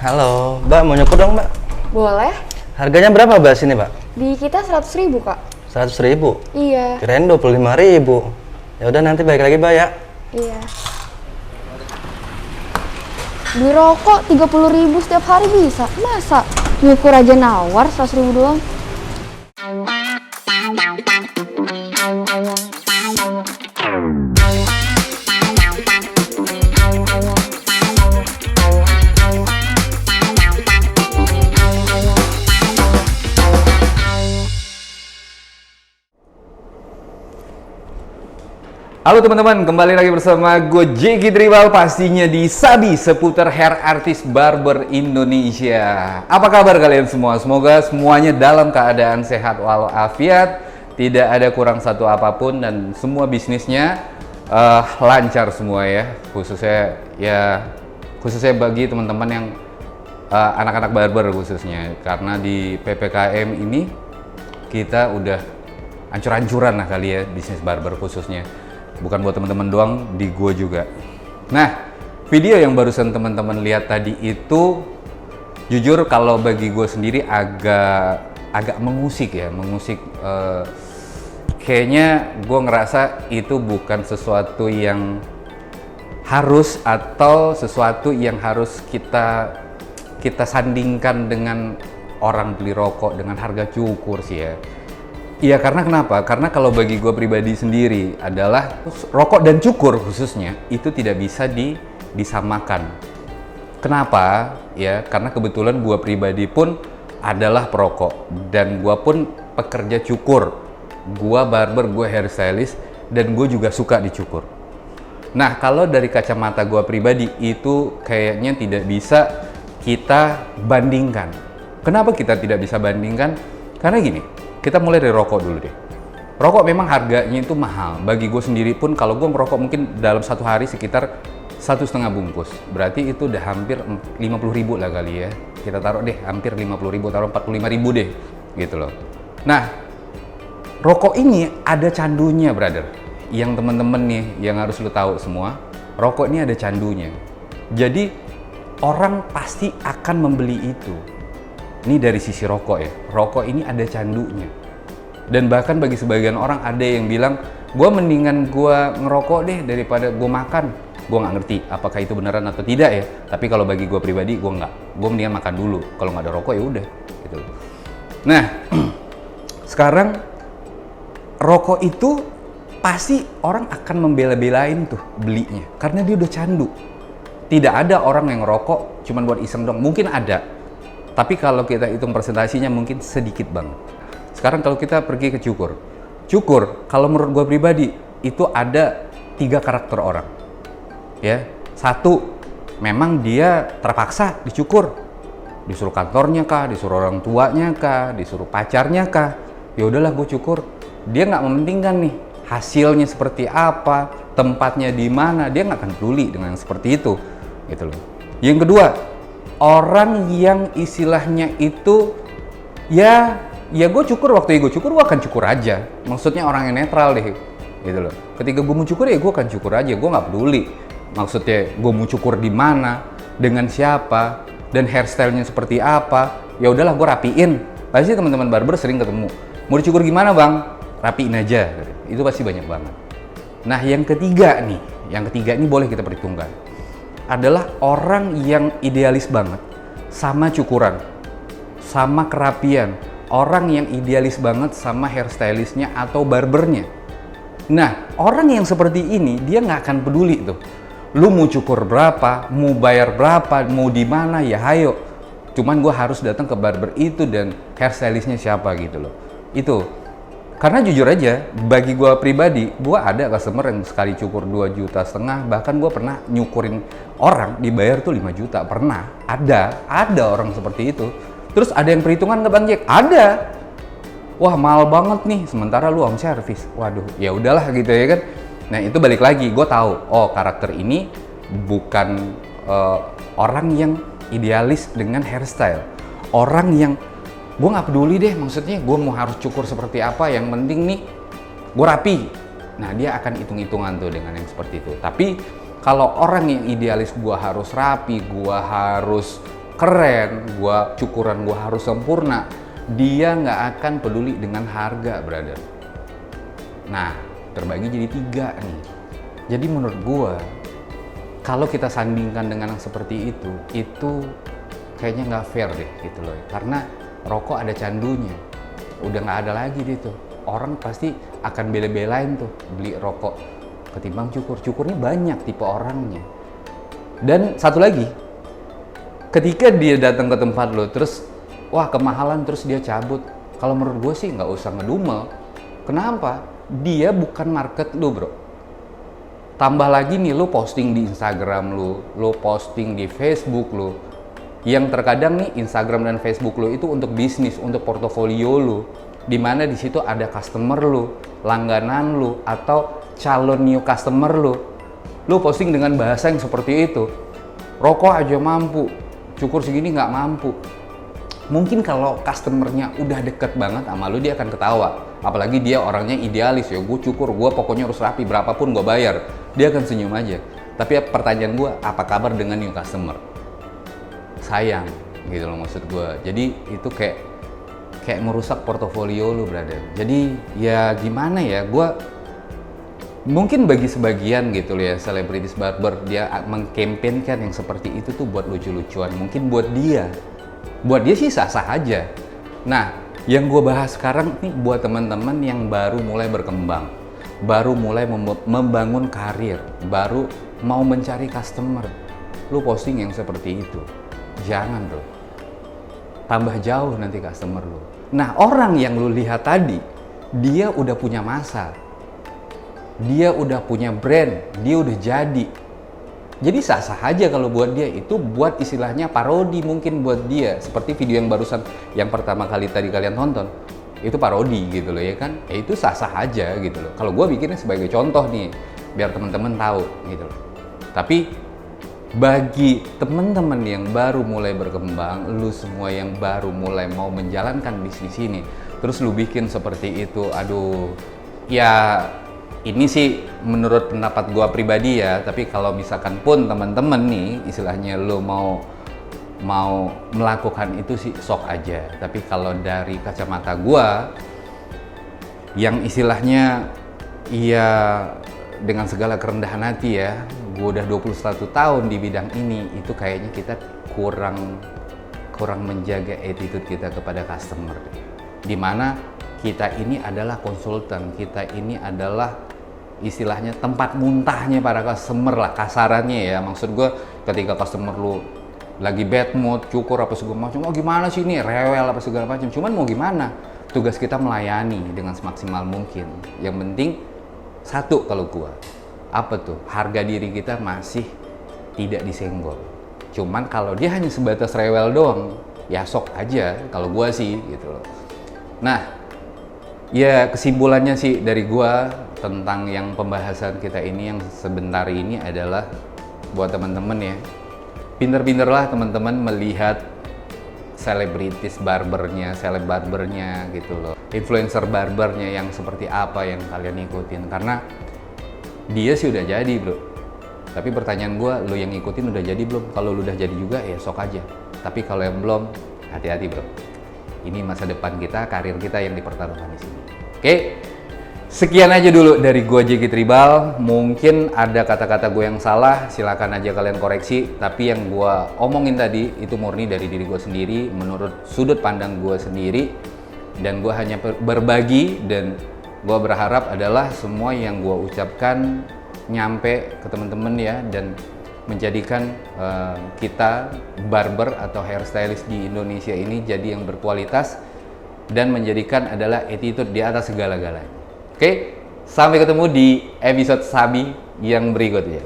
Halo, Mbak mau nyukur dong, Mbak? Boleh? Harganya berapa, Mbak, sini, Mbak? Di kita 100.000, Kak. 100.000? Iya. Kirain 25.000. Ya udah nanti balik lagi, Mbak ya. Iya. Beli rokok 30.000 setiap hari bisa? Masa? Nyukur aja nawar 100.000 doang? Halo teman-teman, kembali lagi bersama gue Jeki Tribal, pastinya di Sabi seputar hair artist barber Indonesia. Apa kabar kalian semua? Semoga semuanya dalam keadaan sehat walafiat, tidak ada kurang satu apapun dan semua bisnisnya lancar semua ya. Khususnya bagi teman-teman yang anak-anak barber khususnya, karena di PPKM ini kita udah ancur-ancuran lah kali ya bisnis barber khususnya. Bukan buat teman-teman doang, di gua juga. Nah, video yang barusan teman-teman lihat tadi itu jujur kalau bagi gue sendiri agak mengusik ya, kayaknya gue ngerasa itu bukan sesuatu yang harus atau sesuatu yang harus kita sandingkan dengan orang beli rokok dengan harga cukur sih ya. Iya, karena kenapa? Karena kalau bagi gue pribadi sendiri adalah rokok dan cukur khususnya itu tidak bisa disamakan. Kenapa? Ya, karena kebetulan gue pribadi pun adalah perokok dan gue pun pekerja cukur. Gue barber, gue hairstylist dan gue juga suka dicukur. Nah, kalau dari kacamata gue pribadi itu kayaknya tidak bisa kita bandingkan. Kenapa kita tidak bisa bandingkan? Karena gini. Kita mulai dari rokok dulu deh. Rokok memang harganya itu mahal. Bagi gue sendiri pun kalau gue merokok mungkin dalam satu hari sekitar 1,5 bungkus. Berarti itu udah hampir 50.000 lah kali ya. Kita taruh deh hampir 50.000, taruh 45.000 deh. Gitu loh. Nah, rokok ini ada candunya, brother. Yang temen-temen nih yang harus lo tahu semua, rokok ini ada candunya. Jadi orang pasti akan membeli itu. Ini dari sisi rokok ya, rokok ini ada candunya. Dan bahkan bagi sebagian orang ada yang bilang, gue mendingan gue ngerokok deh daripada gue makan. Gue nggak ngerti apakah itu beneran atau tidak ya. Tapi kalau bagi gue pribadi, gue nggak. Gue mendingan makan dulu. Kalau nggak ada rokok ya udah. Gitu. Nah, sekarang rokok itu pasti orang akan membela-belain tuh belinya, karena dia udah candu. Tidak ada orang yang ngerokok cuman buat iseng dong. Mungkin ada. Tapi kalau kita hitung presentasinya mungkin sedikit banget. Sekarang kalau kita pergi ke cukur. Cukur, kalau menurut gue pribadi, itu ada 3 karakter orang. Ya, 1, memang dia terpaksa dicukur. Disuruh kantornya kah, disuruh orang tuanya kah, disuruh pacarnya kah. Ya udahlah gue cukur. Dia nggak mementingkan nih hasilnya seperti apa, tempatnya di mana, dia nggak akan peduli dengan yang seperti itu. Gitu loh. Yang kedua, orang yang istilahnya itu ya gue cukur waktu gue cukur gue akan cukur aja, maksudnya orang yang netral deh gitu loh. Ketika gue mau cukur ya gue akan cukur aja, gue nggak peduli maksudnya gue mau cukur di mana, dengan siapa, dan hairstylenya seperti apa. Ya udahlah gue rapiin. Pasti teman-teman barber sering ketemu, mau dicukur gimana bang, rapiin aja, itu pasti banyak banget. Nah yang ketiga ini boleh kita perhitungkan adalah orang yang idealis banget sama cukuran, sama kerapian. Orang yang idealis banget sama hairstylistnya atau barbernya. Nah, orang yang seperti ini dia nggak akan peduli tuh. Lu mau cukur berapa, mau bayar berapa, mau di mana ya hayo. Cuman gue harus datang ke barber itu dan hairstylistnya siapa gitu loh. Itu. Karena jujur aja, bagi gue pribadi, gue ada customer yang sekali cukur 2,5 juta, bahkan gue pernah nyukurin orang dibayar tuh 5 juta, pernah. Ada orang seperti itu. Terus ada yang perhitungan nggak Bang Jack? Ada. Wah mahal banget nih, sementara lu home service. Waduh, ya udahlah gitu ya kan. Nah itu balik lagi, gue tahu, oh karakter ini bukan orang yang idealis dengan hairstyle. Orang yang gue nggak peduli deh, maksudnya gue mau harus cukur seperti apa, yang penting nih gue rapi. Nah dia akan hitung-hitungan tuh dengan yang seperti itu. Tapi kalau orang yang idealis gue harus rapi, gue harus keren, cukuran gue harus sempurna, dia nggak akan peduli dengan harga, brother. Nah, terbagi jadi 3 nih. Jadi menurut gue, kalau kita sandingkan dengan yang seperti itu kayaknya nggak fair deh gitu loh. Karena rokok ada candunya, udah nggak ada lagi deh tuh. Orang pasti akan bela-belain tuh beli rokok ketimbang cukur. Cukurnya banyak tipe orangnya. Dan satu lagi, ketika dia datang ke tempat lo terus wah kemahalan terus dia cabut, kalau menurut gue sih nggak usah ngedumel. Kenapa? Dia bukan market lo, bro. Tambah lagi nih, lo posting di Instagram lo posting di Facebook lo, yang terkadang nih Instagram dan Facebook lo itu untuk bisnis, untuk portofolio lo, dimana di situ ada customer lo, langganan lo, atau calon new customer lo. Lo posting dengan bahasa yang seperti itu, rokok aja mampu, cukur segini nggak mampu. Mungkin kalau customernya udah deket banget sama lo, dia akan ketawa. Apalagi dia orangnya idealis, ya gue cukur, gue pokoknya harus rapi, berapapun gue bayar. Dia akan senyum aja. Tapi pertanyaan gue, apa kabar dengan new customer? Sayang, gitu loh maksud gue. Jadi itu kayak merusak portofolio lo, brother. Jadi ya gimana ya, gue mungkin bagi sebagian gitu loh ya, selebritis barber, dia mengkampanyekan yang seperti itu tuh buat lucu-lucuan. Mungkin buat dia sih sah-sah aja. Nah, yang gue bahas sekarang nih buat teman-teman yang baru mulai berkembang, baru mulai membangun karir, baru mau mencari customer. Lu posting yang seperti itu, jangan bro. Tambah jauh nanti customer lu. Nah, orang yang lu lihat tadi, dia udah punya masa, dia udah punya brand, dia udah jadi. Jadi sah-sah aja kalau buat dia itu buat istilahnya parodi mungkin buat dia. Seperti video yang barusan yang pertama kali tadi kalian tonton, itu parodi gitu loh ya kan. Ya itu sah-sah aja gitu loh. Kalau gue bikinnya sebagai contoh nih, biar teman-teman tahu gitu loh. Tapi bagi teman-teman yang baru mulai berkembang, lu semua yang baru mulai mau menjalankan bisnis ini, terus lu bikin seperti itu, aduh, ya ini sih menurut pendapat gua pribadi ya, tapi kalau misalkan pun teman-teman nih istilahnya lo mau melakukan itu sih sok aja. Tapi kalau dari kacamata gua yang istilahnya ya dengan segala kerendahan hati ya, gua udah 21 tahun di bidang ini, itu kayaknya kita kurang menjaga attitude kita kepada customer. Dimana kita ini adalah konsultan, kita ini adalah istilahnya tempat muntahnya para customer lah kasarannya ya. Maksud gue ketika customer lu lagi bad mood, cukur apa segala macam, oh gimana sih ini, rewel apa segala macam, cuman mau gimana, tugas kita melayani dengan semaksimal mungkin. Yang penting satu kalau gue, apa tuh, harga diri kita masih tidak disenggol. Cuman kalau dia hanya sebatas rewel doang, ya sok aja kalau gue sih gitu loh. Nah, ya kesimpulannya sih dari gua tentang yang pembahasan kita ini yang sebentar ini adalah buat teman-teman ya, pinter-pinterlah teman-teman melihat selebritis barbernya, seleb barbernya gitu loh, influencer barbernya yang seperti apa yang kalian ikutin, karena dia sih udah jadi bro. Tapi pertanyaan gua, lu yang ngikutin udah jadi belum? Kalau lu udah jadi juga ya sok aja. Tapi kalau yang belum, hati-hati bro. Ini masa depan kita, karir kita yang dipertaruhkan di sini. Oke, sekian aja dulu dari gue JG Tribal. Mungkin ada kata-kata gue yang salah, silakan aja kalian koreksi. Tapi yang gue omongin tadi itu murni dari diri gue sendiri, menurut sudut pandang gue sendiri. Dan gue hanya berbagi, dan gue berharap adalah semua yang gue ucapkan nyampe ke teman-teman ya, dan menjadikan kita barber atau hairstylist di Indonesia ini jadi yang berkualitas dan menjadikan adalah attitude di atas segala-galanya. Oke, sampai ketemu di episode Sabi yang berikutnya.